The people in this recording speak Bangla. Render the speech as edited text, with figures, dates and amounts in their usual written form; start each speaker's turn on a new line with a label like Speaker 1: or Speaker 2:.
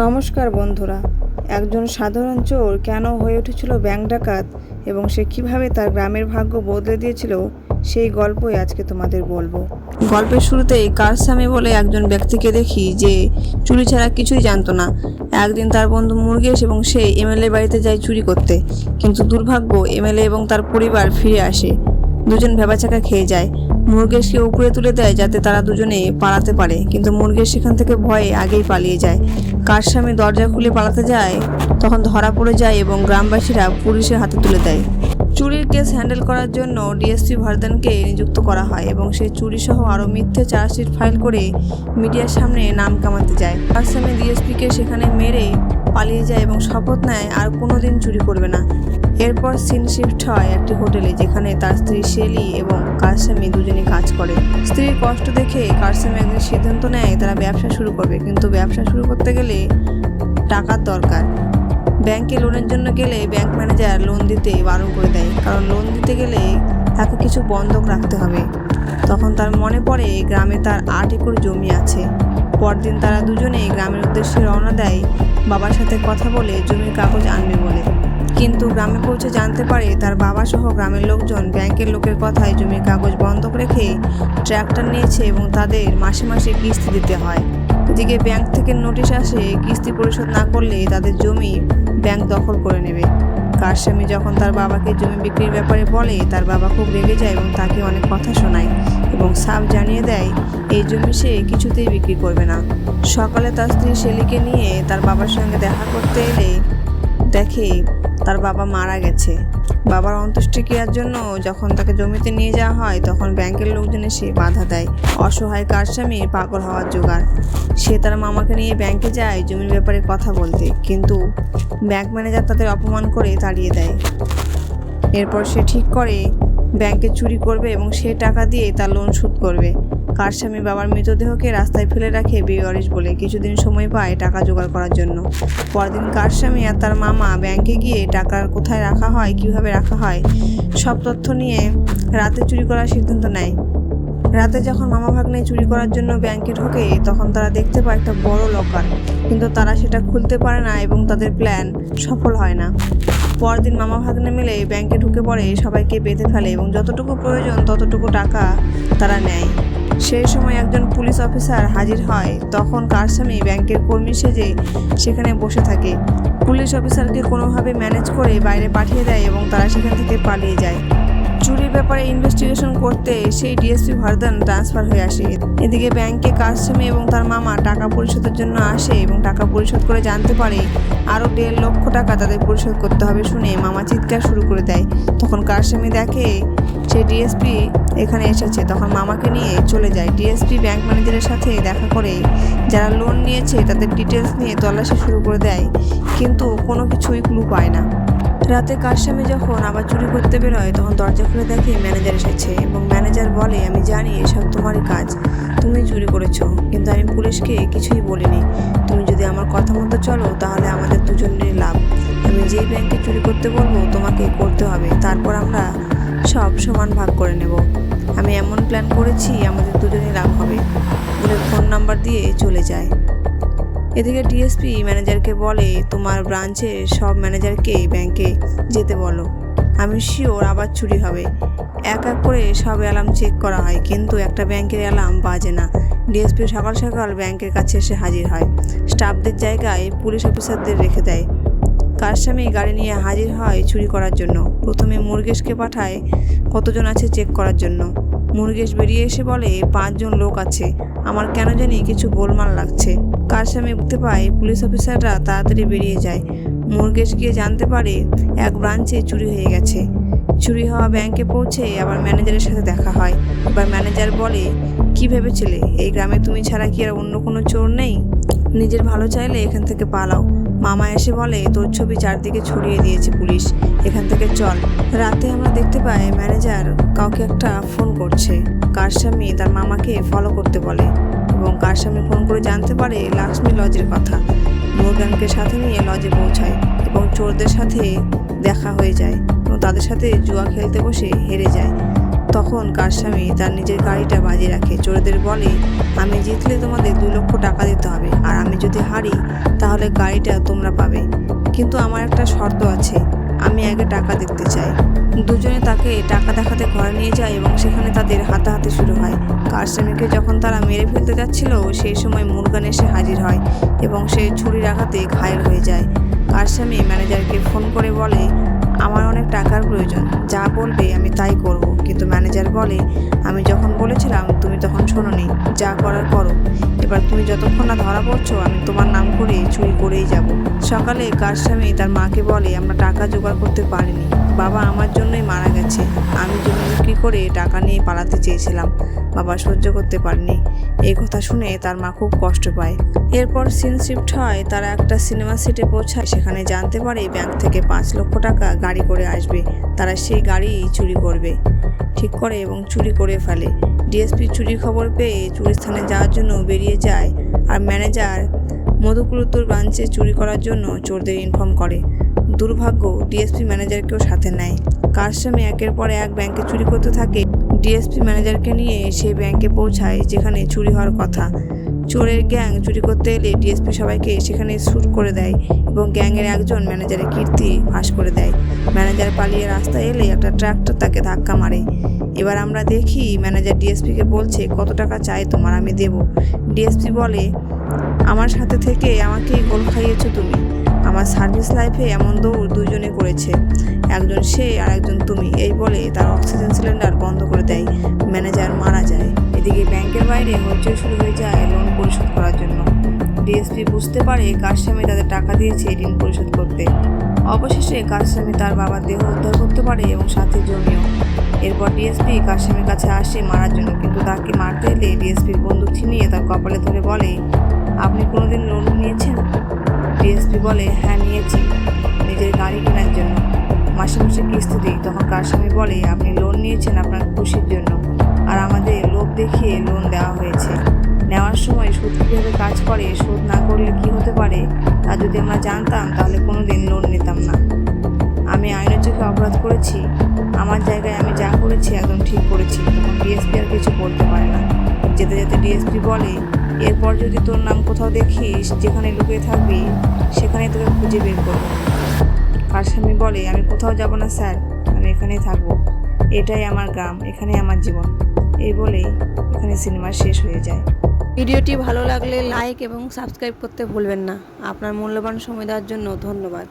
Speaker 1: নমস্কার বন্ধুরা। একজন সাধারণ চোর কেন হয়ে উঠেছিল ব্যাংক ডাকাত এবং সে কিভাবে তার গ্রামের ভাগ্য বদলে দিয়েছিল সেই গল্পই আজকে তোমাদের বলবো। গল্পের শুরুতেই কারসামি বলে একজন ব্যক্তিকে দেখি যে চুরি ছাড়া কিছুই জানতো না। একদিন তার বন্ধু মুরগেশ এবং সে এমএলএ বাড়িতে যায় চুরি করতে, কিন্তু দুর্ভাগ্য এমএলএ এবং তার পরিবার ফিরে আসে। দুজন ভেবাচাকা খেয়ে যায়। মুরগেশকে উপরে তুলে দেয় যাতে তারা দুজনে পালাতে পারে, কিন্তু মুরগেশ সেখান থেকে ভয়ে আগেই পালিয়ে যায়। কারসামি দরজা খুলে পালাতে যায়, তখন ধরা পড়ে যায় এবং গ্রামবাসীরা পুলিশের হাতে তুলে দেয়। চুরির কেস হ্যান্ডেল করার জন্য ডিএসপি ভার্দানকে নিযুক্ত করা হয় এবং সে চুরি সহ আরও মিথ্যে চার্জশিট ফাইল করে মিডিয়ার সামনে নাম কামাতে যায়। কারসামি ডিএসপিকে সেখানে মেরে পালিয়ে যায় এবং শপথ নেয় আর কোনোদিন চুরি করবে না। এরপর সিন শিফট হয় একটি হোটেলে, যেখানে তার স্ত্রী শেলি এবং কারসামি দুজনে কাজ করে। স্ত্রীর কষ্ট দেখে কারসামি একদিন সিদ্ধান্ত নেয় তারা ব্যবসা শুরু করবে, কিন্তু ব্যবসা শুরু করতে গেলে টাকার দরকার। ব্যাংকে লোনের জন্য গেলে ব্যাংক ম্যানেজার লোন দিতে বারণ করে দেয়, কারণ লোন দিতে গেলে তাকে কিছু বন্ধক রাখতে হবে। তখন তার মনে পড়ে গ্রামে তার 8 একর জমি আছে। পরদিন তারা দুজনেই গ্রামের উদ্দেশ্যে রওনা দেয়, বাবার সাথে কথা বলে জমির কাগজ আনবে বলে। কিন্তু গ্রামে পৌঁছে জানতে পারে তার বাবা সহ গ্রামের লোকজন ব্যাংকের লোকের কথায় জমির কাগজ বন্ধক রেখে ট্র্যাক্টর নিয়েছে এবং তাদের মাসে মাসে কিস্তি দিতে হয়। এদিকে ব্যাংক থেকে নোটিশ আসে, কিস্তি পরিশোধ না করলে তাদের জমি ব্যাংক দখল করে নেবে। কারসামি যখন তার বাবাকে জমি বিক্রির ব্যাপারে বলে, তার বাবা খুব রেগে যায় এবং তাকে অনেক কথা শোনায় এবং সাফ জানিয়ে দেয় এই জমি সে কিছুতেই বিক্রি করবে না। সকালে তার স্ত্রী শেলিকে নিয়ে তার বাবার সঙ্গে দেখা করতে এলে দেখে তার বাবা মারা গেছে। বাবার অন্ত্যেষ্টিক্রিয়ার জন্য যখন তাকে জমিতে নিয়ে যাওয়া হয়, তখন ব্যাংকের লোকজন এসে বাধা দেয়। অসহায় কারসামির পাগল হওয়ার জোগাড়। সে তার মামাকে নিয়ে ব্যাংকে যায় জমির ব্যাপারে কথা বলতে, কিন্তু ব্যাংক ম্যানেজার তাদের অপমান করে তাড়িয়ে দেয়। এরপর সে ঠিক করে ব্যাংকে চুরি করবে এবং সে টাকা দিয়ে তার লোন শোধ করবে। কারসামি বাবার মৃতদেহকে রাস্তায় ফেলে রাখে বেওয়ারিশ বলে কিছুদিন সময় পায় টাকা জোগাড় করার জন্য। পরদিন কারসামি আর তার মামা ব্যাংকে গিয়ে টাকার কোথায় রাখা হয়, কিভাবে রাখা হয় সব তথ্য নিয়ে রাতে চুরি করার সিদ্ধান্ত নেয়। রাতে যখন মামা ভাগ্নে চুরি করার জন্য ব্যাংকে ঢোকে, তখন তারা দেখতে পায় একটা বড় লকার, কিন্তু তারা সেটা খুলতে পারে না এবং তাদের প্ল্যান সফল হয় না। পরদিন মামা ভাগ্নে মিলে ব্যাংকে ঢুকে পড়ে, সবাইকে বেঁধে ফেলে এবং যতটুকু প্রয়োজন ততটুকু টাকা তারা নেয়। সেই সময় একজন পুলিশ অফিসার হাজির হয়, তখন কারসামি ব্যাংকের কর্মী সেজে সেখানে বসে থাকে। পুলিশ অফিসারকে কোনোভাবে ম্যানেজ করে বাইরে পাঠিয়ে দেয় এবং তারা সেখান থেকে পালিয়ে যায়। চুরির ব্যাপারে ইনভেস্টিগেশন করতে সেই ডিএসপি ভার্দান ট্রান্সফার হয়ে আসে। এদিকে ব্যাংকে কারসামি এবং তার মামা টাকা পরিশোধের জন্য আসে এবং টাকা পরিশোধ করে জানতে পারে আরও 1.5 লক্ষ টাকা তাদের পরিশোধ করতে হবে। শুনে মামা চিৎকার শুরু করে দেয়। তখন কারসামি দেখে সেই ডিএসপি এখানে এসেছে, তখন মামাকে নিয়ে চলে যায়। ডিএসপি ব্যাংক ম্যানেজারের সাথে দেখা করে যারা লোন নিয়েছে তাদের ডিটেলস নিয়ে তল্লাশি শুরু করে দেয়, কিন্তু কোনো কিছুই ক্লু পায় না। রাতে কারসামি যখন আবার চুরি করতে বেরোয়, তখন দরজা খুলে দেখে ম্যানেজার এসেছে এবং ম্যানেজার বলে, আমি জানি এসব তোমারই কাজ, তুমি চুরি করেছো, কিন্তু আমি পুলিশকে কিছুই বলিনি। তুমি যদি আমার কথা মতো চলো তাহলে আমাদের দুজনেরই লাভ। আমি যেই ব্যাংকে চুরি করতে বলবো তোমাকে করতে হবে, তারপর আমরা সব সমান ভাগ করে নেব। আমি এমন প্ল্যান করেছি আমাদের দুজনেই লাভ হবে বলে ফোন নাম্বার দিয়ে চলে যায়। এদিকে ডিএসপি ম্যানেজারকে বলে, তোমার ব্রাঞ্চের সব ম্যানেজারকে ব্যাংকে যেতে বলো, আমি শিওর আবার চুরি হবে। এক এক করে সব অ্যালার্ম চেক করা হয়, কিন্তু একটা ব্যাংকের অ্যালার্ম বাজে না। ডিএসপি সকাল সকাল ব্যাংকের কাছে এসে হাজির হয়। স্টাফদের জায়গায় পুলিশ অফিসারদের রেখে দেয়। কারসামি গাড়ি নিয়ে হাজির হয় চুরি করার জন্য। প্রথমে মুরগেশকে পাঠায় কতজন আছে চেক করার জন্য। মুরগেশ বেরিয়ে এসে বলে, 5 জন লোক আছে, আমার কেন জানি কিছু গোলমাল লাগছে। কারসামি বুঝতে পায় পুলিশ অফিসাররা তাড়াতাড়ি বেরিয়ে যায়। মুরগেশ গিয়ে জানতে পারে এক ব্রাঞ্চে চুরি হয়ে গেছে। চুরি হওয়া ব্যাংকে পৌঁছে আবার ম্যানেজারের সাথে দেখা হয়। এবার ম্যানেজার বলে, কি ভেবেছিলে এই গ্রামে তুমি ছাড়া কি আর অন্য কোনো চোর নেই? নিজের ভালো চাইলে এখান থেকে পালাও। মামা এসে বলে, তোর ছবি চারদিকে ছড়িয়ে দিয়েছে পুলিশ, এখান থেকে চল। রাতে আমরা দেখতে পাই ম্যানেজার কাউকে একটা ফোন করছে। কারসামি তার মামাকে ফলো করতে বলে এবং কারসামি ফোন করে জানতে পারে লাক্সমি লজের কথা। মুরগানকে সাথে নিয়ে লজে পৌঁছায় এবং চোরদের সাথে দেখা হয়ে যায় এবং তাদের সাথে জুয়া খেলতে বসে হেরে যায়। তখন কারস্বামী তার নিজের গাড়িটা বাজিয়ে রাখে। চোরদের বলে, আমি জিতলে তোমাদের 2 লক্ষ টাকা দিতে হবে, আর আমি যদি হারি তাহলে গাড়িটা তোমরা পাবে, কিন্তু আমার একটা শর্ত আছে, আমি আগে টাকা দেখতে চাই। দুজনে তাকে টাকা দেখাতে ঘরে নিয়ে যায় এবং সেখানে তাদের হাতাহাতি শুরু হয়। কারস্বামীকে যখন তারা মেরে ফেলতে যাচ্ছিল সেই সময় মুরগান এসে হাজির হয় এবং সে ছুরির আঘাতে ঘায়েল হয়ে যায়। কারস্বামী ম্যানেজারকে ফোন করে বলে, আমার অনেক টাকার প্রয়োজন, যা বলবে আমি তাই করব। কিন্তু ম্যানেজার বলে, আমি যখন বলেছিলাম তুমি তখন শোনোনি, যা করার করো, এবার তুমি যতক্ষণ না ধরা পড়ছো আমি তোমার নাম করে চুরি করেই যাব। সকালে কারস্বামী তার মাকে বলে, আমরা টাকা জোগাড় করতে পারিনি, বাবা আমার জন্যই মারা গেছে, আমি জমি বিক্রি করে টাকা নিয়ে পালাতে চেয়েছিলাম, বাবা সহ্য করতে পারেনি। এই কথা শুনে তার মা খুব কষ্ট পায়। এরপর সিন শিফট হয়, তারা একটা সিনেমা সিটে পৌঁছায়। সেখানে জানতে পারে ব্যাংক থেকে 5 লক্ষ টাকা গাড়ি করে আসবে, তারা সেই গাড়ি চুরি করবে ঠিক করে এবং চুরি করে ফেলে। ডিএসপি চুরির খবর পেয়ে চুরি স্থানে যাওয়ার জন্য বেরিয়ে যায়, আর ম্যানেজার মধুপুর উত্তর ব্রাঞ্চে চুরি করার জন্য চোরদের ইনফর্ম করে। দুর্ভাগ্য, ডিএসপি ম্যানেজারকেও সাথে নেয়। কারস্বামী একের পর এক ব্যাংকে চুরি করতে থাকে। ডিএসপি ম্যানেজারকে নিয়ে সেই ব্যাংকে পৌঁছায় যেখানে চুরি হওয়ার কথা। চোরের গ্যাং চুরি করতে এলে ডিএসপি সবাইকে সেখানে শ্যুট করে দেয় এবং গ্যাংয়ের একজন ম্যানেজারের কীর্তি ফাঁস করে দেয়। ম্যানেজার পালিয়ে রাস্তায় এলে একটা ট্রাক্টর তাকে ধাক্কা মারে। এবার আমরা দেখি ম্যানেজার ডিএসপিকে বলছে, কত টাকা চাই তোমার, আমি দেব। ডিএসপি বলে, আমার সাথে থেকে আমাকেই গোল খাইয়েছো তুমি, আমার সার্ভিস লাইফে এমন দৌড় দুজনে করেছে, একজন সে আর একজন তুমি। এই বলে তার অক্সিজেন সিলিন্ডার বন্ধ করে দেয়। ম্যানেজার মারা যায়। এদিকে ব্যাংকের বাইরে হইচই শুরু হয়ে যায় লোন পরিশোধ করার জন্য। ডিএসপি বুঝতে পারে কারস্বামী তাদের টাকা দিয়েছে ঋণ পরিশোধ করতে। অবশেষে কারস্বামী তার বাবার দেহ উদ্ধার করতে পারে এবং সাথে জমিও। এরপর ডিএসপি কারস্বামীর কাছে আসে মারার জন্য, কিন্তু তাকে মারতে এলে ডিএসপির বন্দুক ছিনিয়ে তার কপালে ধরে বলে, আপনি কোনোদিন লোন নিয়েছেন? ডিএসপি বলে, হ্যাঁ নিয়েছি, নিজের গাড়ি কেনার জন্য, মাসে মাসে কিস্তি দিই। তখন কারস্বামী বলে, আপনি লোন নিয়েছেন আপনার খুশির জন্য, আর আমাদের লোভ দেখিয়ে লোন দেওয়া হয়েছে। নেওয়ার সময় সুদ কীভাবে কাজ করে, সুদ না করলে কি হতে পারে তা যদি আমরা জানতাম তাহলে কোনোদিন লোন নিতাম না। আমি আইনের চোখে অপরাধ করেছি, আমার জায়গায় আমি যা করেছি একদম ঠিক করেছি। তখন ডিএসপি আর কিছু বলতে পারে না। যেতে যেতে ডিএসপি বলে, এরপর যদি তোর নাম কোথাও দেখিস যেখানে লুকিয়ে থাকবি সেখানেই তোকে খুঁজে বের করবো। কারস্বামী বলে, আমি কোথাও যাব না স্যার, আমি এখানেই থাকবো, এটাই আমার গ্রাম, এখানেই আমার জীবন। এই বলেই এখানে সিনেমা শেষ হয়ে যায়। ভিডিওটি ভালো লাগলে লাইক এবং সাবস্ক্রাইব করতে ভুলবেন না। আপনার মূল্যবান সময় দেওয়ার জন্য ধন্যবাদ।